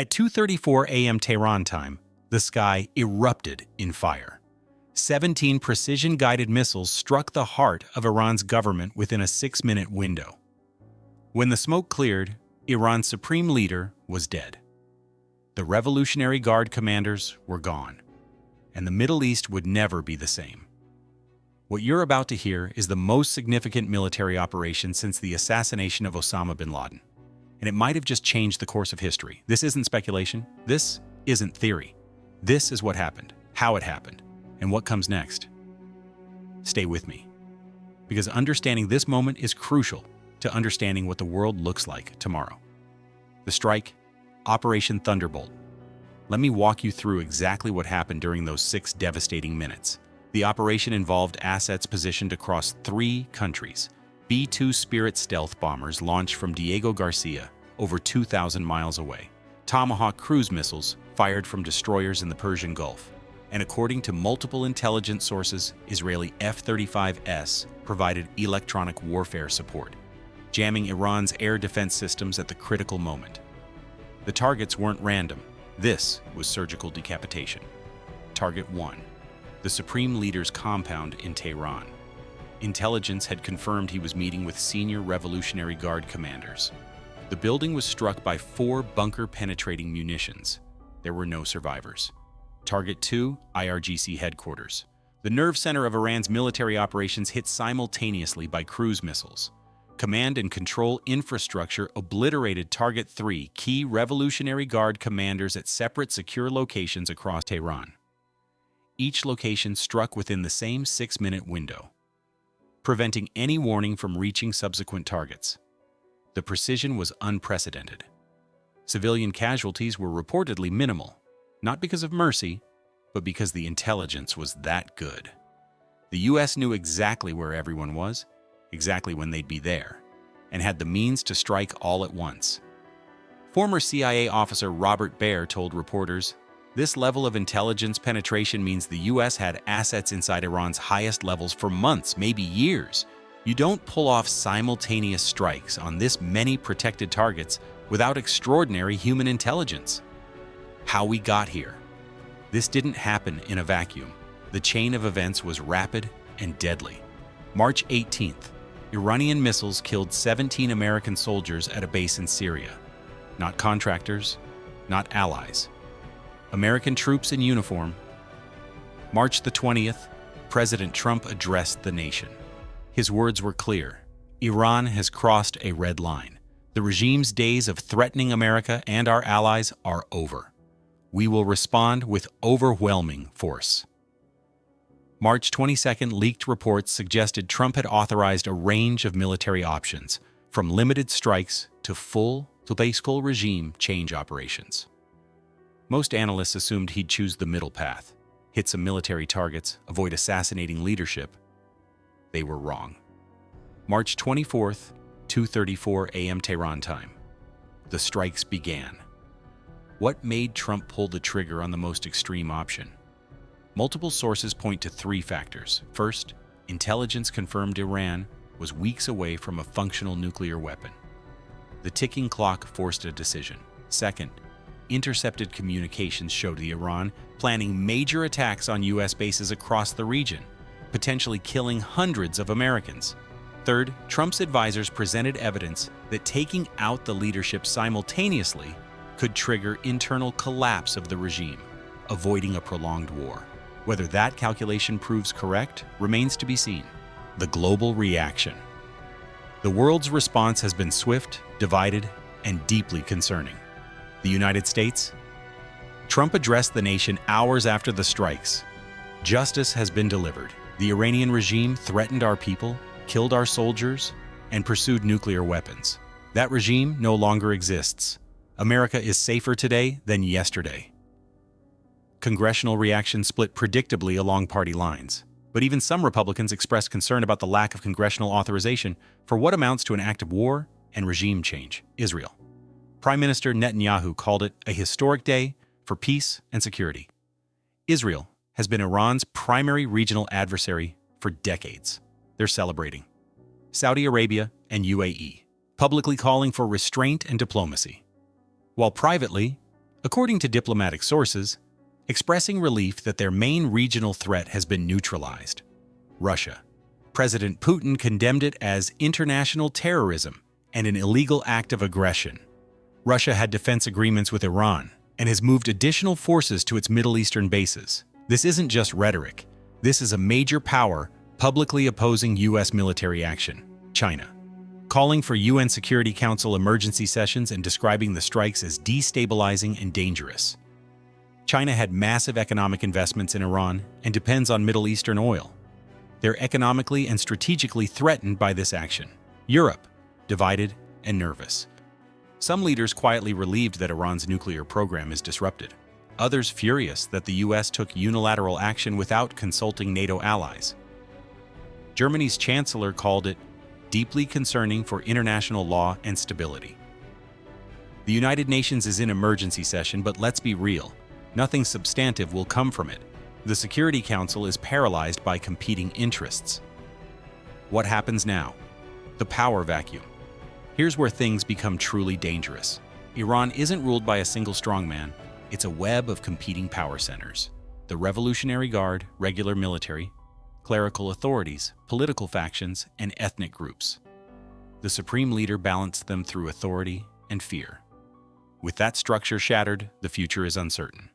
At 2:34 a.m. Tehran time, the sky erupted in fire. 17 precision-guided missiles struck the heart of Iran's government within a 6-minute window. When the smoke cleared, Iran's supreme leader was dead. The Revolutionary Guard commanders were gone, and the Middle East would never be the same. What you're about to hear is the most significant military operation since the assassination of Osama bin Laden, and it might have just changed the course of history. This isn't speculation. This isn't theory. This is what happened, how it happened, and what comes next. Stay with me, because understanding this moment is crucial to understanding what the world looks like tomorrow. The strike, Operation Thunderbolt. Let me walk you through exactly what happened during those 6 devastating minutes. The operation involved assets positioned across 3 countries. B-2 Spirit stealth bombers launched from Diego Garcia, over 2,000 miles away. Tomahawk cruise missiles fired from destroyers in the Persian Gulf. And according to multiple intelligence sources, Israeli F-35S provided electronic warfare support, jamming Iran's air defense systems at the critical moment. The targets weren't random. This was surgical decapitation. Target 1. The Supreme Leader's compound in Tehran. Intelligence had confirmed he was meeting with senior Revolutionary Guard commanders. The building was struck by 4 bunker-penetrating munitions. There were no survivors. Target 2, IRGC headquarters. The nerve center of Iran's military operations hit simultaneously by cruise missiles. Command and control infrastructure obliterated Target 3, key Revolutionary Guard commanders at separate secure locations across Tehran. Each location struck within the same 6-minute window, preventing any warning from reaching subsequent targets. The precision was unprecedented. Civilian casualties were reportedly minimal, not because of mercy, but because the intelligence was that good. The U.S. knew exactly where everyone was, exactly when they'd be there, and had the means to strike all at once. Former CIA officer Robert Baer told reporters, "This level of intelligence penetration means the U.S. had assets inside Iran's highest levels for months, maybe years. You don't pull off simultaneous strikes on this many protected targets without extraordinary human intelligence." How we got here. This didn't happen in a vacuum. The chain of events was rapid and deadly. March 18th, Iranian missiles killed 17 American soldiers at a base in Syria. Not contractors, not allies. American troops in uniform. March the 20th, President Trump addressed the nation. His words were clear. Iran has crossed a red line. The regime's days of threatening America and our allies are over. We will respond with overwhelming force. March 22nd, leaked reports suggested Trump had authorized a range of military options, from limited strikes to full-scale regime change operations. Most analysts assumed he'd choose the middle path, hit some military targets, avoid assassinating leadership. They were wrong. March 24th, 2:34 a.m. Tehran time. The strikes began. What made Trump pull the trigger on the most extreme option? Multiple sources point to 3 factors. First, intelligence confirmed Iran was weeks away from a functional nuclear weapon. The ticking clock forced a decision. Second, intercepted communications showed the Iran planning major attacks on U.S. bases across the region, potentially killing hundreds of Americans. Third, Trump's advisors presented evidence that taking out the leadership simultaneously could trigger internal collapse of the regime, avoiding a prolonged war. Whether that calculation proves correct remains to be seen. The global reaction. The world's response has been swift, divided, and deeply concerning. The United States? Trump addressed the nation hours after the strikes. Justice has been delivered. The Iranian regime threatened our people, killed our soldiers, and pursued nuclear weapons. That regime no longer exists. America is safer today than yesterday. Congressional reaction split predictably along party lines, but even some Republicans expressed concern about the lack of congressional authorization for what amounts to an act of war and regime change. Israel. Prime Minister Netanyahu called it a historic day for peace and security. Israel has been Iran's primary regional adversary for decades. They're celebrating. Saudi Arabia and UAE, publicly calling for restraint and diplomacy, while privately, according to diplomatic sources, expressing relief that their main regional threat has been neutralized. Russia. President Putin condemned it as international terrorism and an illegal act of aggression. Russia had defense agreements with Iran and has moved additional forces to its Middle Eastern bases. This isn't just rhetoric. This is a major power publicly opposing U.S. military action. China. Calling for UN Security Council emergency sessions and describing the strikes as destabilizing and dangerous. China had massive economic investments in Iran and depends on Middle Eastern oil. They're economically and strategically threatened by this action. Europe, divided and nervous. Some leaders quietly relieved that Iran's nuclear program is disrupted. Others furious that the US took unilateral action without consulting NATO allies. Germany's chancellor called it deeply concerning for international law and stability. The United Nations is in emergency session, but let's be real, nothing substantive will come from it. The Security Council is paralyzed by competing interests. What happens now? The power vacuum. Here's where things become truly dangerous. Iran isn't ruled by a single strongman, it's a web of competing power centers. The Revolutionary Guard, regular military, clerical authorities, political factions, and ethnic groups. The supreme leader balanced them through authority and fear. With that structure shattered, the future is uncertain.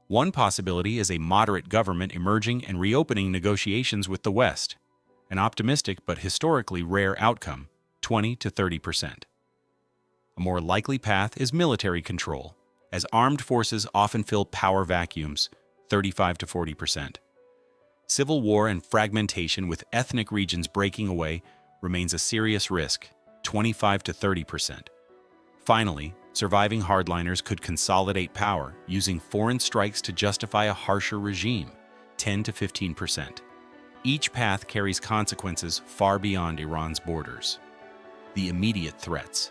One possibility is a moderate government emerging and reopening negotiations with the West, an optimistic but historically rare outcome, 20 to 30%. A more likely path is military control, as armed forces often fill power vacuums, 35 to 40%. Civil war and fragmentation with ethnic regions breaking away remains a serious risk, 25 to 30%. Finally, surviving hardliners could consolidate power using foreign strikes to justify a harsher regime, 10 to 15%. Each path carries consequences far beyond Iran's borders. The immediate threats.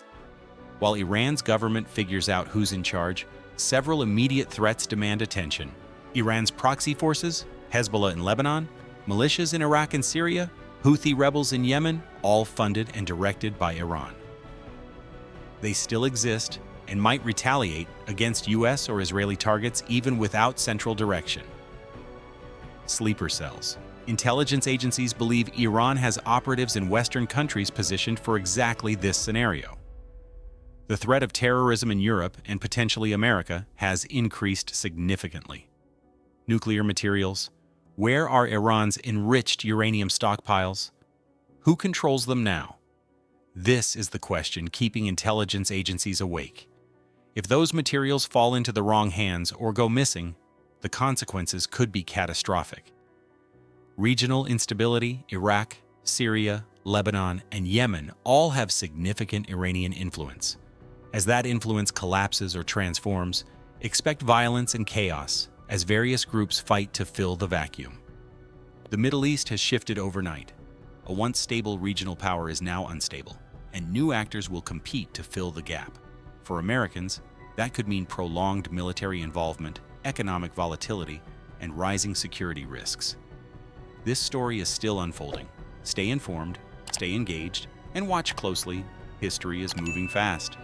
While Iran's government figures out who's in charge, several immediate threats demand attention. Iran's proxy forces, Hezbollah in Lebanon, militias in Iraq and Syria, Houthi rebels in Yemen, all funded and directed by Iran. They still exist and might retaliate against US or Israeli targets even without central direction. Sleeper cells. Intelligence agencies believe Iran has operatives in Western countries positioned for exactly this scenario. The threat of terrorism in Europe and potentially America has increased significantly. Nuclear materials. Where are Iran's enriched uranium stockpiles? Who controls them now? This is the question keeping intelligence agencies awake. If those materials fall into the wrong hands or go missing, the consequences could be catastrophic. Regional instability, Iraq, Syria, Lebanon, and Yemen all have significant Iranian influence. As that influence collapses or transforms, expect violence and chaos as various groups fight to fill the vacuum. The Middle East has shifted overnight. A once stable regional power is now unstable, and new actors will compete to fill the gap. For Americans, that could mean prolonged military involvement, economic volatility, and rising security risks. This story is still unfolding. Stay informed, stay engaged, and watch closely. History is moving fast.